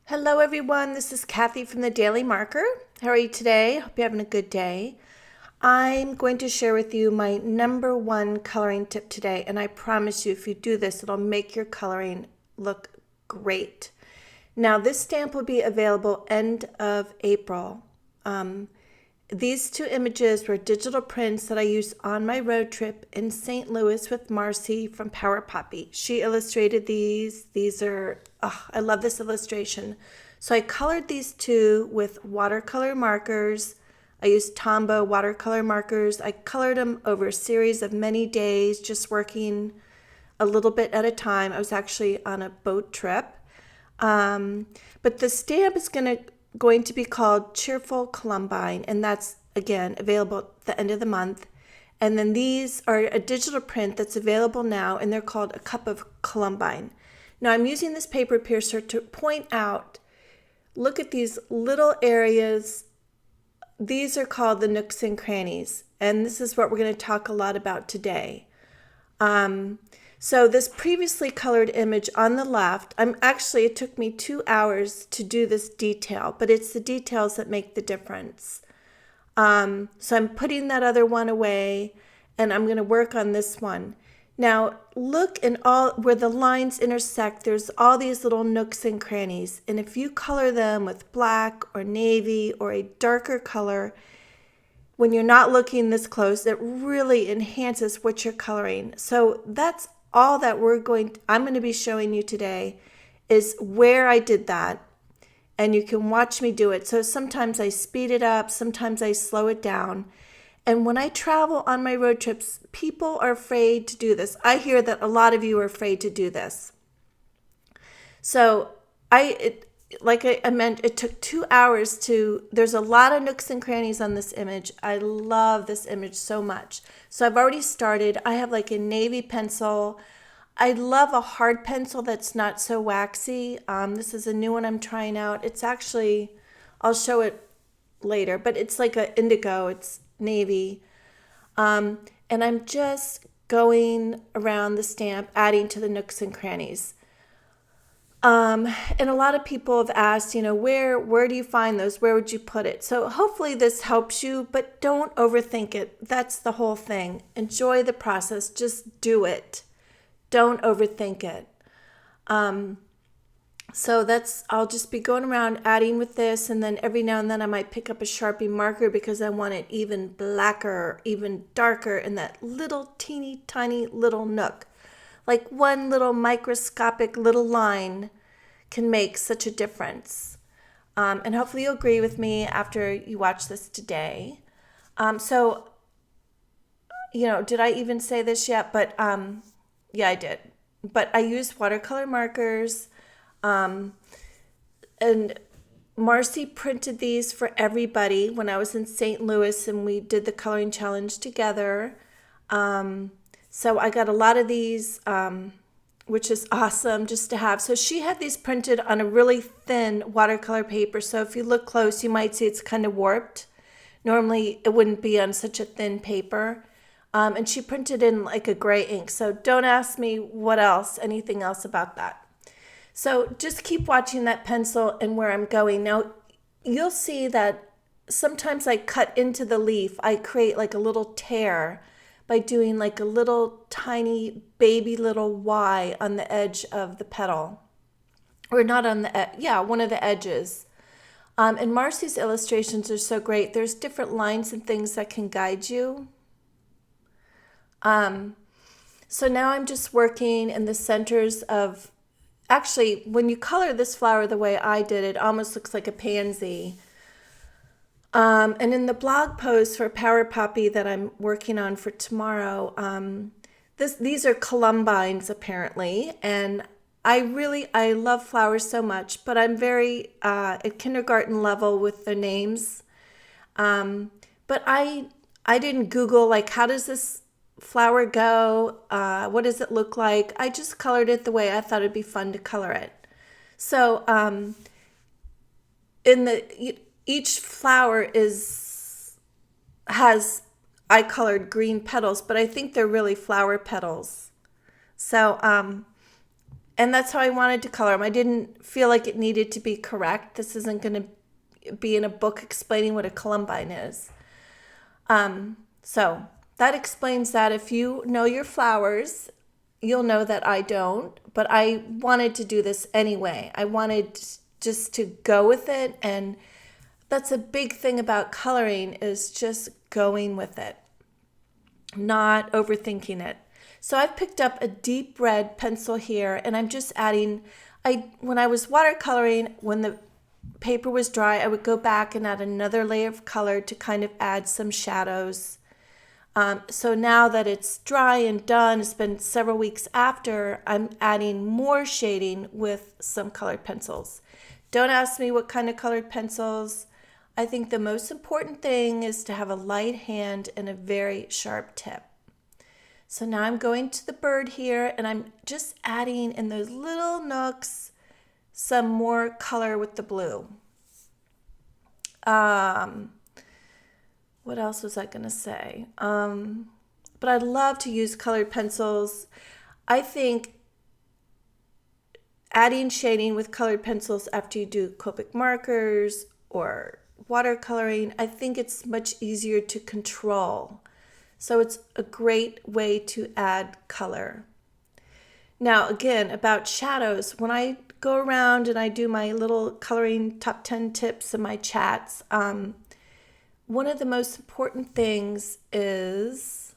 Hello, everyone. This is Kathy from the Daily Marker. How are you today? Hope you're having a good day. I'm going to share with you my number one coloring tip today, and I promise you, if you do this, it'll make your coloring look great. Now, this stamp will be available end of April. These two images were digital prints that I used on my road trip in St. Louis with Marcy from Power Poppy. She illustrated these. I love this illustration. So I colored these two with watercolor markers. I used Tombow watercolor markers. I colored them over a series of many days, just working a little bit at a time. I was actually on a boat trip. But the stamp is going to be called Cheerful Columbine, and that's again available at the end of the month. And then these are a digital print that's available now, and they're called A Cup of Columbine. Now I'm using this paper piercer to point out, look at these little areas. These are called the nooks and crannies, and this is what we're going to talk a lot about today. So this previously colored image on the left, it took me 2 hours to do this detail, but it's the details that make the difference. So I'm putting that other one away, and I'm going to work on this one. Now look in all where the lines intersect, there's all these little nooks and crannies, and if you color them with black or navy or a darker color, when you're not looking this close, it really enhances what you're coloring. So that's all that I'm going to be showing you today is where I did that. And you can watch me do it. So sometimes I speed it up, sometimes I slow it down. And when I travel on my road trips, people are afraid to do this. I hear that a lot of you are afraid to do this. So I meant, it took 2 hours there's a lot of nooks and crannies on this image. I love this image so much. So I've already started. I have like a navy pencil. I love a hard pencil that's not so waxy. This is a new one I'm trying out. I'll show it later, but it's like an indigo. It's navy. And I'm just going around the stamp, adding to the nooks and crannies. And a lot of people have asked, where do you find those? Where would you put it? So hopefully this helps you, but don't overthink it. That's the whole thing. Enjoy the process. Just do it. Don't overthink it. I'll just be going around adding with this, and then every now and then I might pick up a Sharpie marker because I want it even blacker, even darker in that little teeny tiny little nook. Like one little microscopic little line can make such a difference. And hopefully you'll agree with me after you watch this today. Did I even say this yet? But yeah, I did. But I used watercolor markers. And Marcy printed these for everybody when I was in St. Louis and we did the coloring challenge together. So I got a lot of these, which is awesome just to have. So she had these printed on a really thin watercolor paper. So if you look close, you might see it's kind of warped. Normally, it wouldn't be on such a thin paper. And she printed in like a gray ink. So don't ask me anything else about that. So just keep watching that pencil and where I'm going. Now, you'll see that sometimes I cut into the leaf. I create like a little tear by doing like a little tiny baby little Y on the edge of the petal. Or not on one of the edges. And Marcy's illustrations are so great. There's different lines and things that can guide you. So now I'm just working in the centers of, actually, when you color this flower the way I did, it almost looks like a pansy. And in the blog post for Power Poppy that I'm working on for tomorrow, these are columbines apparently, and I love flowers so much, but I'm very at kindergarten level with the names. But I didn't Google like how does this flower go? What does it look like? I just colored it the way I thought it'd be fun to color it. So each flower has I colored green petals, but I think they're really flower petals. So And that's how I wanted to color them. I didn't feel like it needed to be correct. This isn't going to be in a book explaining what a columbine is. So that explains that. If you know your flowers, you'll know that I don't, but I wanted to do this anyway. I wanted just to go with it, and that's a big thing about coloring, is just going with it, not overthinking it. So I've picked up a deep red pencil here, and I'm just adding, when I was watercoloring, when the paper was dry, I would go back and add another layer of color to kind of add some shadows. So now that it's dry and done, it's been several weeks after, I'm adding more shading with some colored pencils. Don't ask me what kind of colored pencils. I think the most important thing is to have a light hand and a very sharp tip. So now I'm going to the bird here, and I'm just adding in those little nooks some more color with the blue. What else was I going to say? But I love to use colored pencils. I think adding shading with colored pencils after you do Copic markers or watercoloring, I think it's much easier to control. So it's a great way to add color. Now, again, about shadows, when I go around and I do my little coloring top 10 tips in my chats, one of the most important things is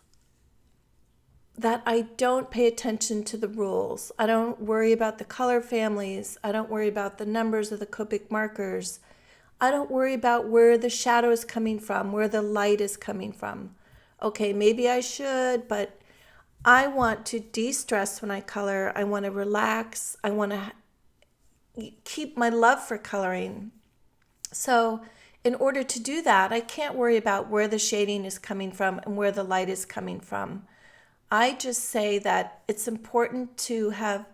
that I don't pay attention to the rules. I don't worry about the color families. I don't worry about the numbers of the Copic markers. I don't worry about where the shadow is coming from, where the light is coming from. Okay, maybe I should, but I want to de-stress when I color. I want to relax. I want to keep my love for coloring. So in order to do that, I can't worry about where the shading is coming from and where the light is coming from. I just say that it's important to have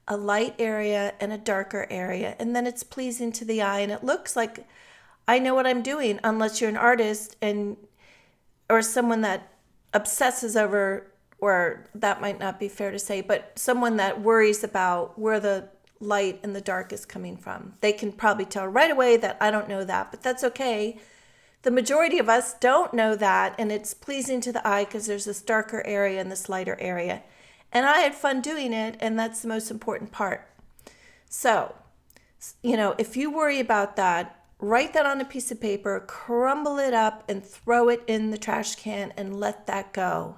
a light area and a darker area, and then it's pleasing to the eye, and it looks like I know what I'm doing, unless you're an artist or someone that obsesses over, or that might not be fair to say, but someone that worries about where the light and the dark is coming from. They can probably tell right away that I don't know that, but that's okay. The majority of us don't know that, and it's pleasing to the eye because there's this darker area and this lighter area. And I had fun doing it, and that's the most important part. So, if you worry about that, write that on a piece of paper, crumble it up, and throw it in the trash can and let that go.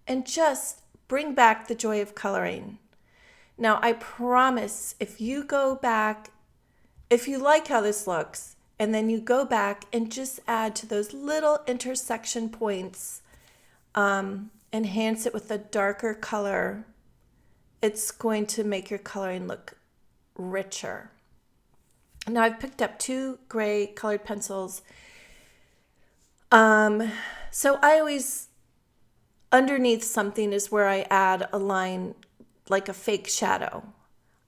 And just bring back the joy of coloring. Now, I promise, if you go back, if you like how this looks, and then you go back and just add to those little intersection points, enhance it with a darker color, it's going to make your coloring look richer. Now, I've picked up 2 gray colored pencils. So I always, underneath something is where I add a line like a fake shadow,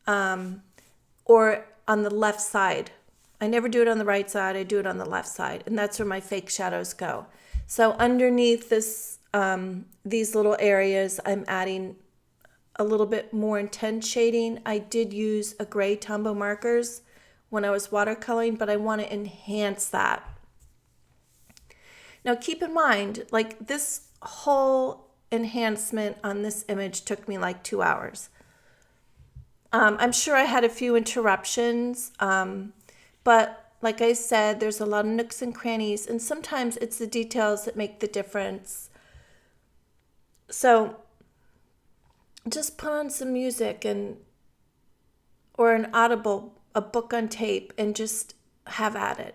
or on the left side. I never do it on the right side. I do it on the left side, and that's where my fake shadows go. So underneath this, these little areas, I'm adding a little bit more intense shading. I did use a gray Tombow markers when I was watercoloring, but I want to enhance that. Now keep in mind, like this whole enhancement on this image took me like 2 hours. I'm sure I had a few interruptions, but like I said, there's a lot of nooks and crannies, and sometimes it's the details that make the difference. So just put on some music or an Audible, a book on tape, and just have at it.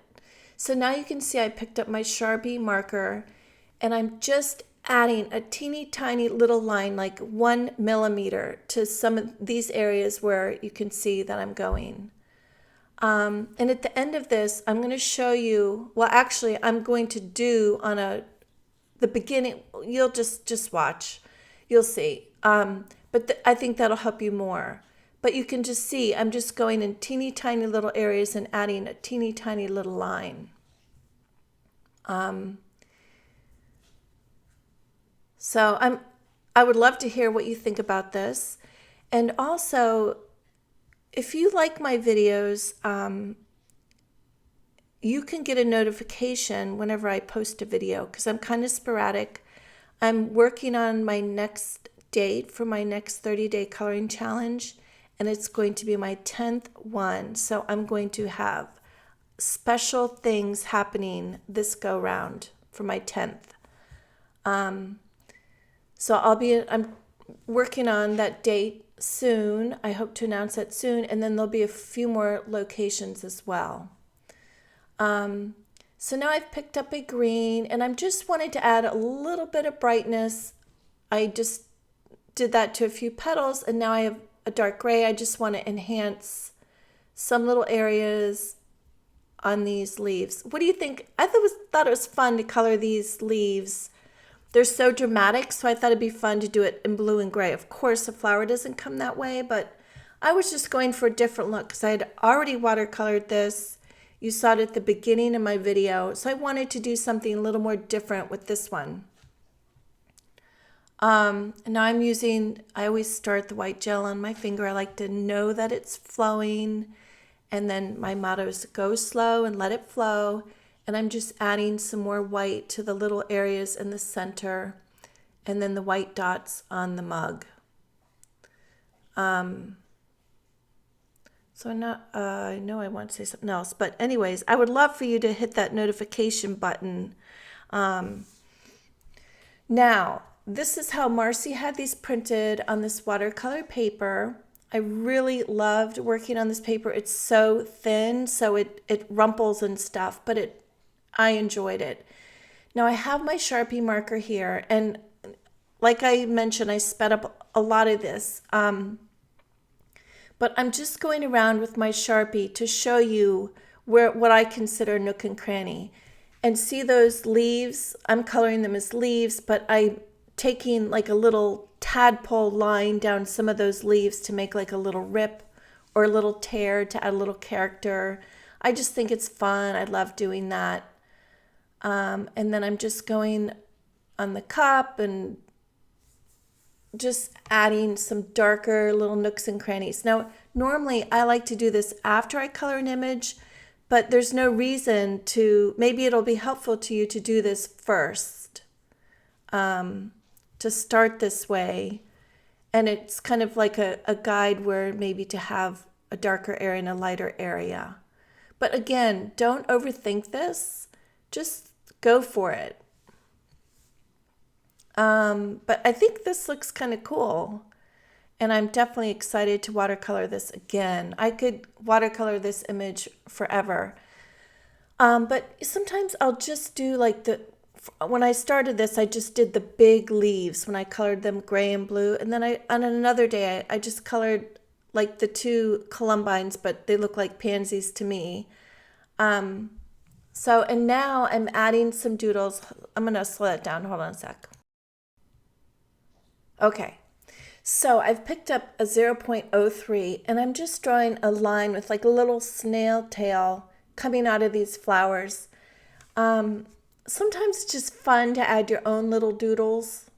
So now you can see I picked up my Sharpie marker, and I'm just adding a teeny tiny little line, like 1 millimeter, to some of these areas where you can see that I'm going. And at the end of this, I'm going to show you, well, actually, I'm going to do on the beginning, you'll just watch, you'll see. But I think that'll help you more. But you can just see, I'm just going in teeny tiny little areas and adding a teeny tiny little line. So I would love to hear what you think about this. And also, if you like my videos, you can get a notification whenever I post a video because I'm kind of sporadic. I'm working on my next date for my next 30-day coloring challenge, and it's going to be my 10th one. So I'm going to have special things happening this go round for my 10th. So I'm working on that date soon. I hope to announce that soon, and then there'll be a few more locations as well. So now I've picked up a green, and I'm just wanting to add a little bit of brightness. I just did that to a few petals, and now I have a dark gray. I just want to enhance some little areas on these leaves. What do you think? I thought it was fun to color these leaves. They're so dramatic, so I thought it'd be fun to do it in blue and gray. Of course, the flower doesn't come that way, but I was just going for a different look because I had already watercolored this. You saw it at the beginning of my video, so I wanted to do something a little more different with this one. Now I always start the white gel on my finger. I like to know that it's flowing, and then my motto is go slow and let it flow. And I'm just adding some more white to the little areas in the center, and then the white dots on the mug. So I know I want to say something else, but anyways, I would love for you to hit that notification button. Now, this is how Marcy had these printed on this watercolor paper. I really loved working on this paper. It's so thin, so it rumples and stuff, but I enjoyed it. Now I have my Sharpie marker here, and like I mentioned, I sped up a lot of this. But I'm just going around with my Sharpie to show you what I consider nook and cranny. And see those leaves? I'm coloring them as leaves, but I'm taking like a little tadpole line down some of those leaves to make like a little rip or a little tear to add a little character. I just think it's fun. I love doing that. And then I'm just going on the cup and just adding some darker little nooks and crannies. Now, normally I like to do this after I color an image, but there's no reason to. Maybe it'll be helpful to you to do this first, to start this way. And it's kind of like a guide where maybe to have a darker area and a lighter area. But again, don't overthink this. Just go for it. But I think this looks kind of cool, and I'm definitely excited to watercolor this again. I could watercolor this image forever. But sometimes I'll just do like when I started this, I just did the big leaves when I colored them gray and blue. And then on another day, I just colored like the two columbines, but they look like pansies to me. And now I'm adding some doodles. I'm going to slow that down. Hold on a sec. Okay, so I've picked up a 0.03, and I'm just drawing a line with like a little snail tail coming out of these flowers. Sometimes it's just fun to add your own little doodles.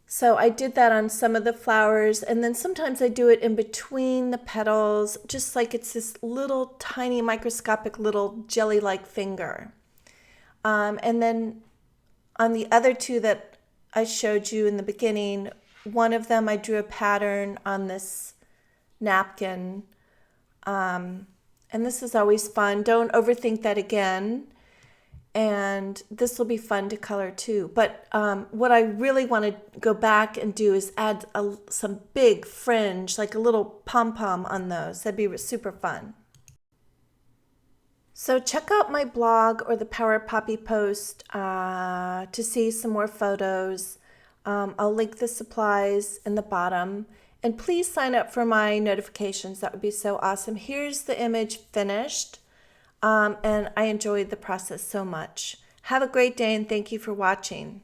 So I did that on some of the flowers, and then sometimes I do it in between the petals, just like it's this little tiny microscopic little jelly-like finger. And then on the other two that I showed you in the beginning, one of them I drew a pattern on this napkin. And this is always fun. Don't overthink that again. And this will be fun to color too. But what I really want to go back and do is add some big fringe, like a little pom-pom on those. That'd be super fun. So check out my blog or the Power Poppy post to see some more photos. I'll link the supplies in the bottom. And please sign up for my notifications. That would be so awesome. Here's the image finished. And I enjoyed the process so much. Have a great day, and thank you for watching.